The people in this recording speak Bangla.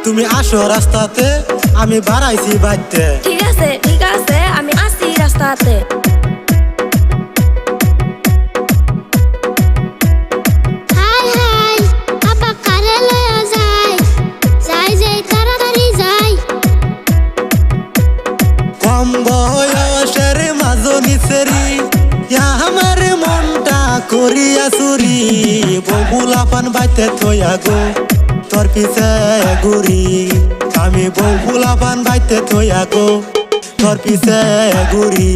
তুমি আসো রাস্তাতে, আমি বাড়াইছি বাইতে। ঠিক আছে, আমি আসি রাস্তাতে। হাই হাই আপা কারে লয়া যায়, যাই তাড়াতাড়ি যাই। কম বয়সের মাজনি সেরি, আমার মনটা করিয়া চুরি। বগুলা পান বাইতে থইয়া গো তোর পিছে ঘুরি, আমি বগুলা পান বাইতে থইয়া গো তোর পিছে ঘুরি।